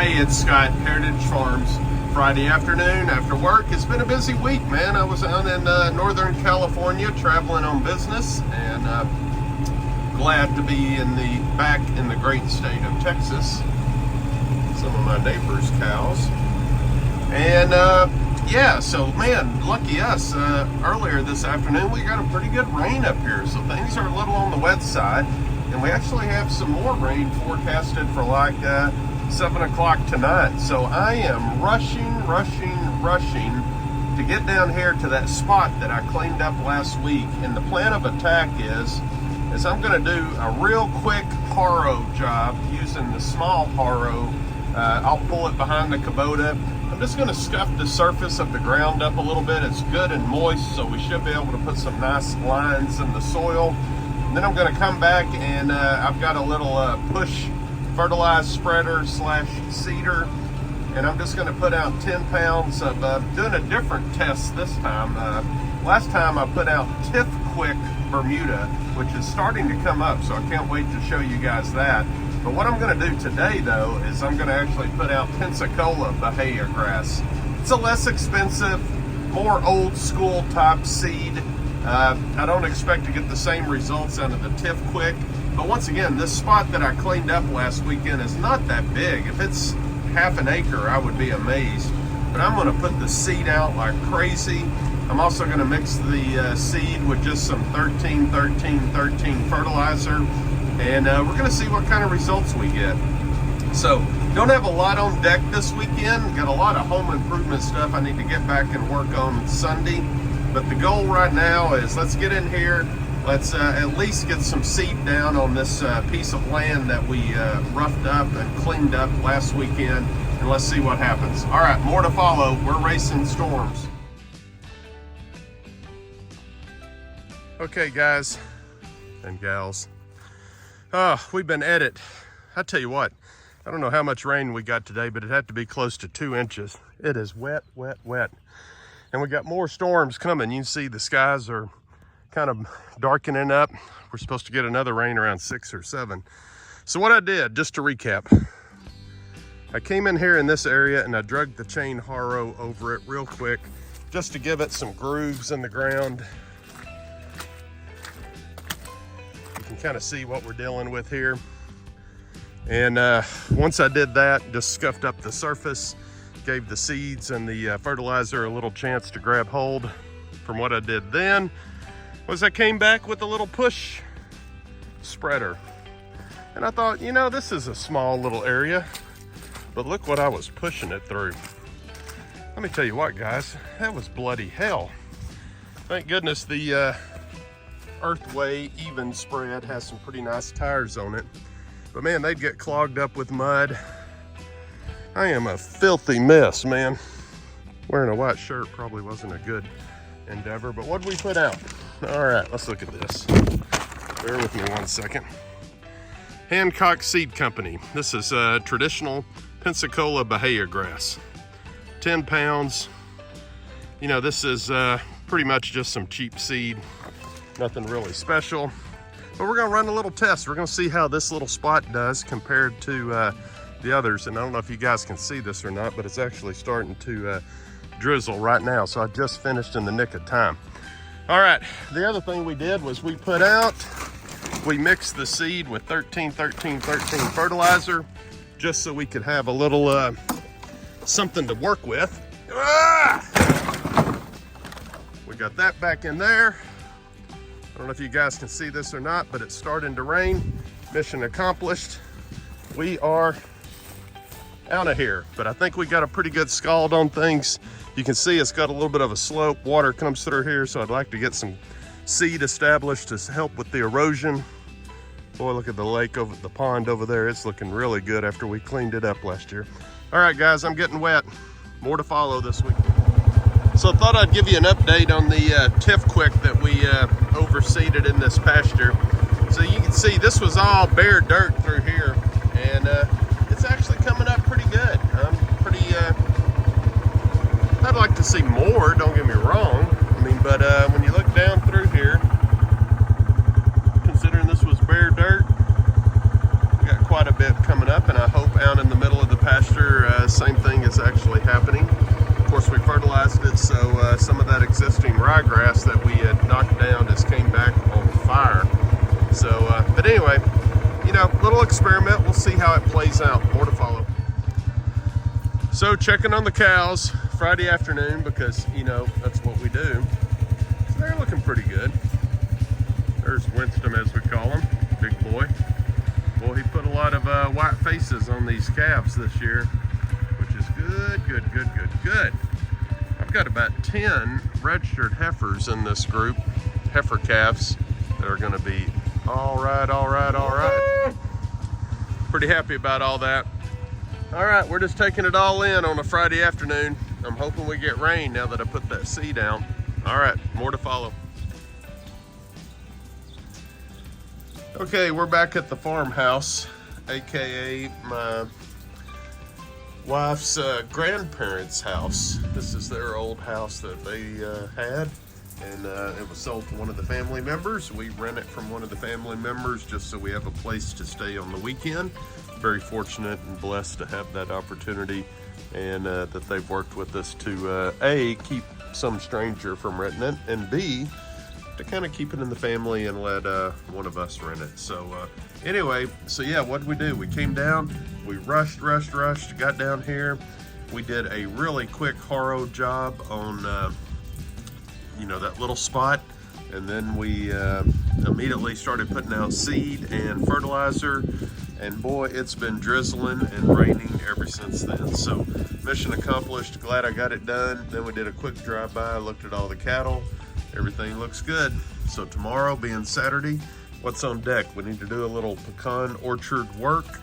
Hey, it's Scott, Heritage Farms. Friday afternoon after work. It's been a busy week, man. I was out in Northern California traveling on business, and glad to be back in the great state of Texas. Some of my neighbors' cows. And yeah, so man, lucky us. Earlier this afternoon we got a pretty good rain up here, so things are a little on the wet side. And we actually have some more rain forecasted for like 7 o'clock tonight. So I am rushing to get down here to that spot that I cleaned up last week. And the plan of attack is I'm going to do a real quick harrow job using the small harrow. I'll pull it behind the Kubota. I'm just going to scuff the surface of the ground up a little bit. It's good and moist, so we should be able to put some nice lines in the soil. And then I'm going to come back and I've got a little push fertilized spreader slash seeder, and I'm just going to put out 10 pounds of doing a different test this time. Last time I put out Tiff Quick Bermuda, which is starting to come up, so I can't wait to show you guys that. But what I'm going to do today though is I'm going to actually put out Pensacola Bahia grass. It's a less expensive, more old school type seed. I don't expect to get the same results out of the Tiff Quick. But once again, this spot that I cleaned up last weekend is not that big. If it's half an acre, I would be amazed. But I'm going to put the seed out like crazy. I'm also going to mix the seed with just some 13-13-13 fertilizer. And we're going to see what kind of results we get. So, don't have a lot on deck this weekend. Got a lot of home improvement stuff I need to get back and work on Sunday. But the goal right now is let's get in here. Let's at least get some seed down on this piece of land that we roughed up and cleaned up last weekend, and let's see what happens. All right, more to follow. We're racing storms. Okay, guys and gals. We've been at it. I tell you what, I don't know how much rain we got today, but it had to be close to 2 inches. It is wet, wet, wet. And we got more storms coming. You can see the skies are kind of darkening up. We're supposed to get another rain around 6 or 7. So what I did, just to recap, I came in here in this area and I dragged the chain harrow over it real quick just to give it some grooves in the ground. You can kind of see what we're dealing with here. And once I did that, just scuffed up the surface, gave the seeds and the fertilizer a little chance to grab hold. From what I did then was I came back with a little push spreader. And I thought, you know, this is a small little area, but look what I was pushing it through. Let me tell you what, guys, that was bloody hell. Thank goodness the Earthway Even spread has some pretty nice tires on it. But man, they'd get clogged up with mud. I am a filthy mess, man. Wearing a white shirt probably wasn't a good endeavor, but what did we put out? All right, let's look at this. Bear with me 1 second. Hancock Seed Company. This is traditional Pensacola Bahia grass. 10 pounds. You know, this is pretty much just some cheap seed. Nothing really special. But we're gonna run a little test. We're gonna see how this little spot does compared to the others. And I don't know if you guys can see this or not, but it's actually starting to drizzle right now. So I just finished in the nick of time. All right, the other thing we did was we mixed the seed with 13-13-13 fertilizer just so we could have a little something to work with. We got that back in there. I don't know if you guys can see this or not, but it's starting to rain. Mission accomplished. We are out of here, but I think we got a pretty good scald on things. You can see it's got a little bit of a slope. Water comes through here, so I'd like to get some seed established to help with the erosion. Boy, look at the lake over the pond over there. It's looking really good after we cleaned it up last year. All right, guys, I'm getting wet. More to follow this week. So I thought I'd give you an update on the Tiff Quick that we overseeded in this pasture. So you can see this was all bare dirt through here, and it's actually coming up pretty good. I'm pretty, I'd like to see more, don't get me wrong. I mean, but when you look down through here, considering this was bare dirt, we got quite a bit coming up, and I hope out in the middle of the pasture actually happening. Of course, we fertilized it, so some of that existing ryegrass that we had knocked down just came back on fire. So, but anyway, you know, little experiment. We'll see how it plays out. More to follow. So, checking on the cows Friday afternoon because, you know, that's what we do. So they're looking pretty good. There's Winston, as we call him, big boy. Well, he put a lot of white faces on these calves this year, which is good. I've got about 10 registered heifers in this group, heifer calves, that are gonna be all right. Pretty happy about all that. All right, we're just taking it all in on a Friday afternoon. I'm hoping we get rain now that I put that seed down. All right, more to follow. Okay, we're back at the farmhouse, AKA my wife's grandparents' house. This is their old house that they had, and it was sold to one of the family members. We rent it from one of the family members just so we have a place to stay on the weekend. Very fortunate and blessed to have that opportunity, and that they've worked with us to A, keep some stranger from renting it, and B, to kind of keep it in the family and let one of us rent it. So anyway, so yeah, what did we do? We came down, we rushed, got down here. We did a really quick harrow job on you know, that little spot, and then we immediately started putting out seed and fertilizer, and boy, it's been drizzling and raining ever since then. So mission accomplished, glad I got it done. Then we did a quick drive-by, looked at all the cattle. Everything looks good. So tomorrow, being Saturday, what's on deck? We need to do a little pecan orchard work,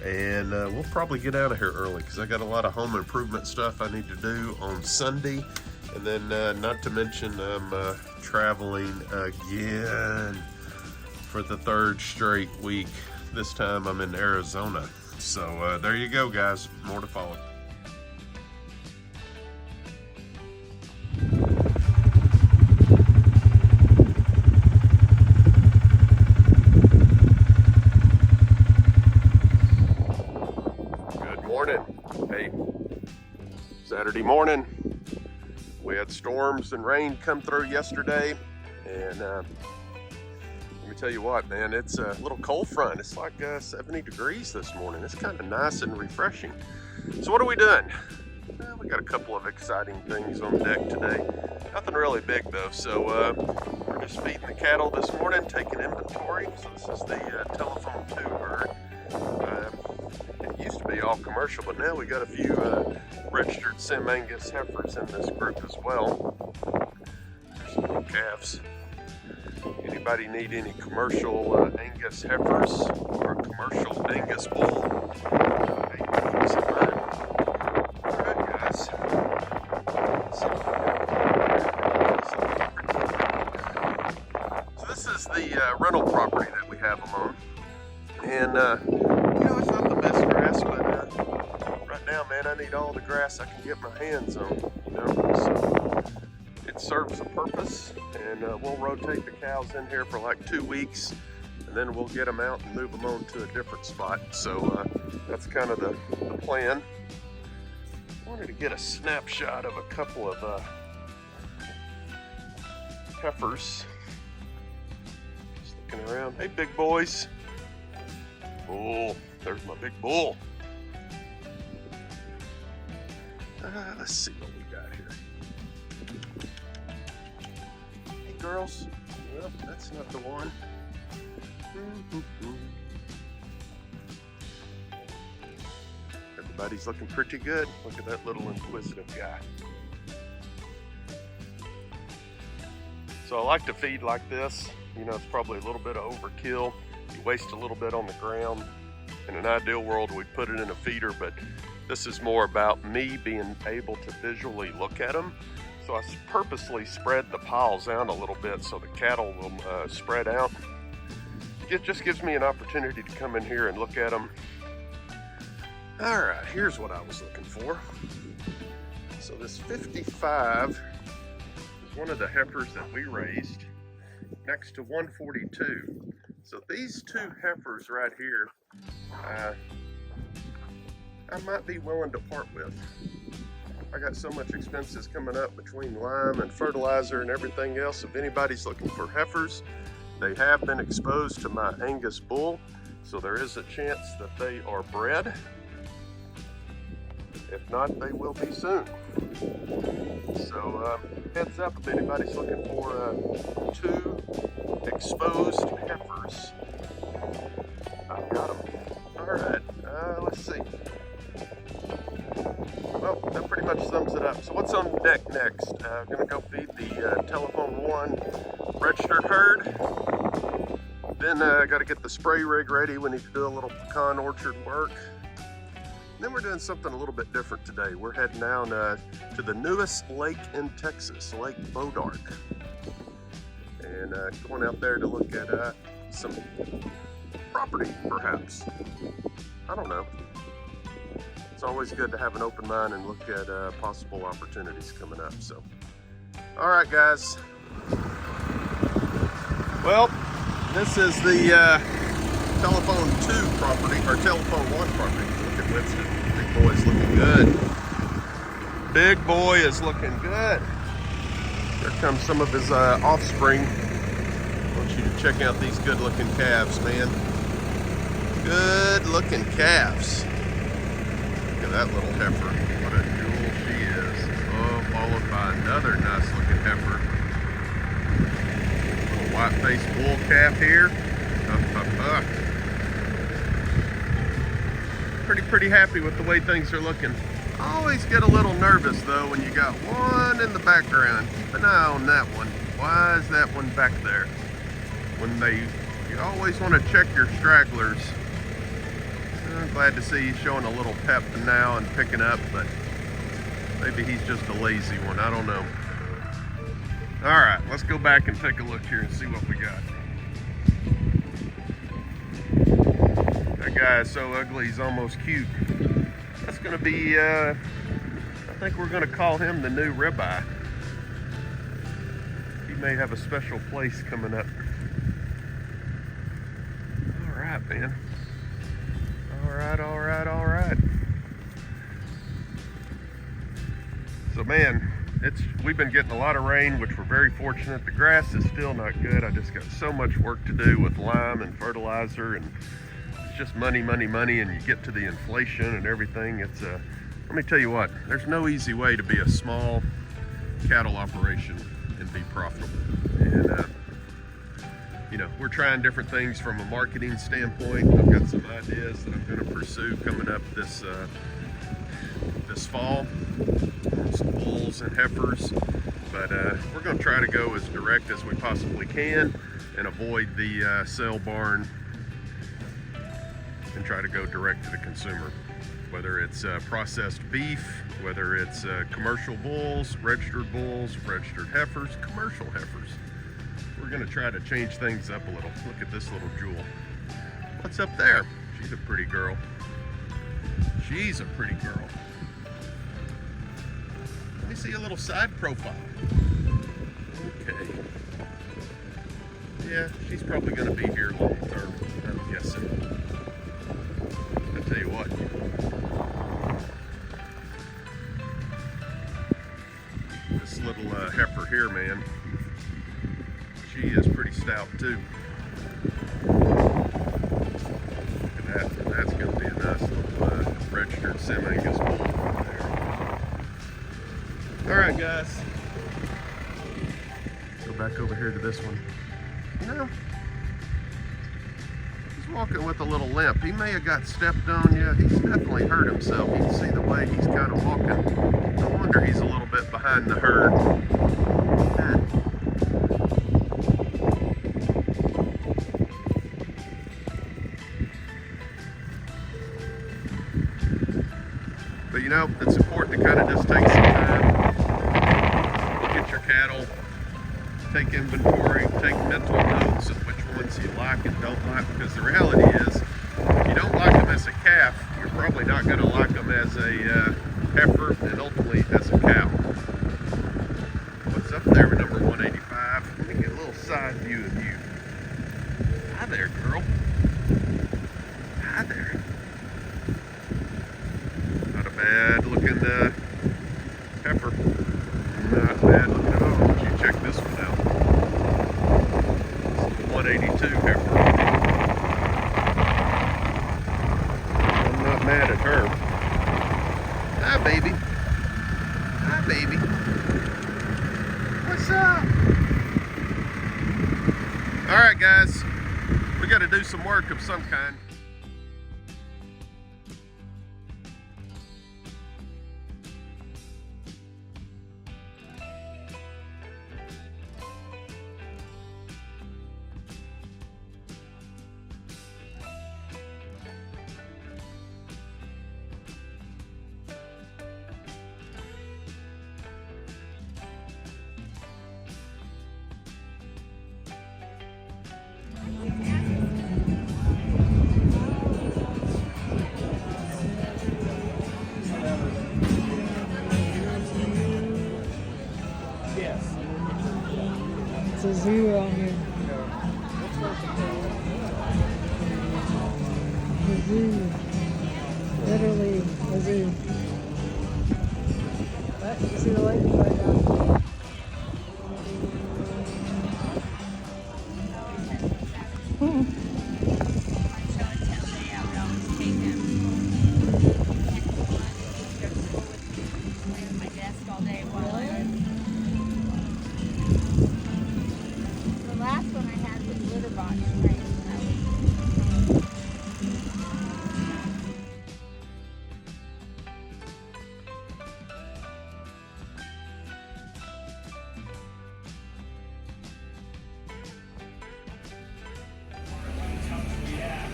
and we'll probably get out of here early because I got a lot of home improvement stuff I need to do on Sunday. And then not to mention I'm traveling again for the 3rd straight week. This time I'm in Arizona. So there you go, guys. More to follow. Hey, Saturday morning, we had storms and rain come through yesterday, and let me tell you what, man, it's a little cold front. It's like 70 degrees this morning. It's kind of nice and refreshing. So what are we doing? Well, we got a couple of exciting things on deck today. Nothing really big though, so we're just feeding the cattle this morning, taking inventory. So this is the telephone 2 herd. It used to be all commercial, but now we got a few registered Sim-Angus heifers in this group as well. There's some little calves. Anybody need any commercial Angus heifers or a commercial Angus bull? Hey, keep us in mind. All right, guys. So this is the rental property that we have them on, and you know, it's not the best grass, but right now, man, I need all the grass I can get my hands on, you know, so it serves a purpose, and we'll rotate the cows in here for like 2 weeks, and then we'll get them out and move them on to a different spot. So that's kind of the plan. I wanted to get a snapshot of a couple of heifers. Just looking around. Hey, big boys. Bull. There's my big bull. Let's see what we got here. Hey, girls. Well, that's not the one. Everybody's looking pretty good. Look at that little inquisitive guy. So I like to feed like this. You know, it's probably a little bit of overkill. You waste a little bit on the ground. In an ideal world, we'd put it in a feeder, but this is more about me being able to visually look at them. So I purposely spread the piles out a little bit so the cattle will spread out. It just gives me an opportunity to come in here and look at them. All right, here's what I was looking for. So this 55 is one of the heifers that we raised next to 142. So these two heifers right here, I might be willing to part with. I got so much expenses coming up between lime and fertilizer and everything else. If anybody's looking for heifers, they have been exposed to my Angus bull, so there is a chance that they are bred. If not, they will be soon. So heads up if anybody's looking for 2 exposed heifers. I've got them. All right, let's see. Well, that pretty much sums it up. So what's on deck next? I'm gonna go feed the Telephone 1 registered herd. Then I gotta get the spray rig ready. We need to do a little pecan orchard work. Then we're doing something a little bit different today. We're heading down to the newest lake in Texas, Lake Bois D'Ark. And going out there to look at some property, perhaps. I don't know. It's always good to have an open mind and look at possible opportunities coming up. So, all right, guys. Well, this is the Telephone 2 property, or Telephone 1 property. Look at Winston. Big boy's looking good. Big boy is looking good. Here comes some of his offspring. I want you to check out these good-looking calves, man. Good-looking calves. Look at that little heifer. What a jewel she is. Oh, followed by another nice-looking heifer. Little white-faced bull calf here. Pretty happy with the way things are looking. I always get a little nervous though when you got one in the background. Keep an eye on that one. Why is that one back there? You always want to check your stragglers. I'm glad to see he's showing a little pep now and picking up, but maybe he's just a lazy one. I don't know. All right, let's go back and take a look here and see what we got. That guy is so ugly, he's almost cute. That's gonna be, I think we're gonna call him the new ribeye. He may have a special place coming up. All right, man. All right. So, man, we've been getting a lot of rain, which we're very fortunate. The grass is still not good. I just got so much work to do with lime and fertilizer, and it's just money, and you get to the inflation and everything. Let me tell you what, there's no easy way to be a small cattle operation and be profitable. And you know, we're trying different things from a marketing standpoint. I've got some ideas that I'm going to pursue coming up this fall. Some bulls and heifers, but we're going to try to go as direct as we possibly can and avoid the sale barn and try to go direct to the consumer, whether it's processed beef, whether it's commercial bulls, registered heifers, commercial heifers. We're going to try to change things up a little. Look at this little jewel. What's up there? She's a pretty girl. She's a pretty girl. Let me see a little side profile. Okay. Yeah, she's probably going to be here long term, I'm guessing. I tell you what. This little heifer here, man, she is pretty stout too. Look at that. That's going to be a nice little registered Sim-Angus bull right there. All right, guys. Go back over here to this one. You know, he's walking with a little limp. He may have got stepped on. Yeah, he's definitely hurt himself. You can see the way he's kind of walking. No wonder he's a little bit behind the herd. But you know, it's important to kind of just take some time, look at your cattle, take inventory, take mental notes of which ones you like and don't like, because the reality is, if you don't like them as a calf, you're probably not going to like them as a heifer and ultimately as a cow. What's up there with number 185? Let me get a little side view of you. Hi there, girl. Hi there. Not a bad looking baby. Hi, baby. What's up? All right, guys. We got to do some work of some kind. It's a zoo out here. A zoo. Literally a zoo. But you see the lake right down.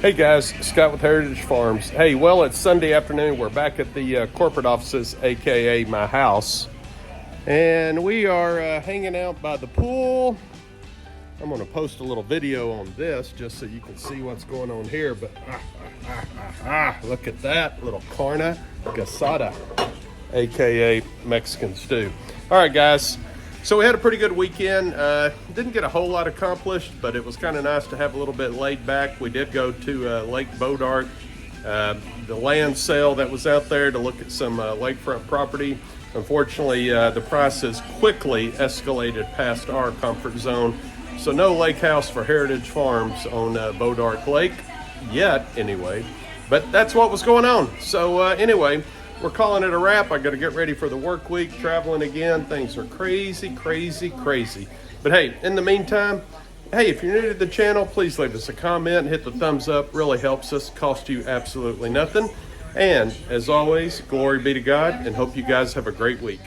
Hey guys, Scott with Heritage Farms. Hey, well, it's Sunday afternoon. We're back at the corporate offices, aka my house, and we are hanging out by the pool. I'm going to post a little video on this just so you can see what's going on here. But look at that little carne asada, aka Mexican stew. All right, guys. So we had a pretty good weekend. Didn't get a whole lot accomplished, but it was kind of nice to have a little bit laid back. We did go to Lake Bois D'Ark, the land sale that was out there to look at some lakefront property. Unfortunately, the price has quickly escalated past our comfort zone. So no lake house for Heritage Farms on Bois D'Ark Lake, yet anyway. But that's what was going on. So anyway, we're calling it a wrap. I got to get ready for the work week, traveling again. Things are crazy, crazy, crazy. But hey, in the meantime, hey, if you're new to the channel, please leave us a comment, hit the thumbs up. Really helps us, cost you absolutely nothing. And as always, glory be to God, and hope you guys have a great week.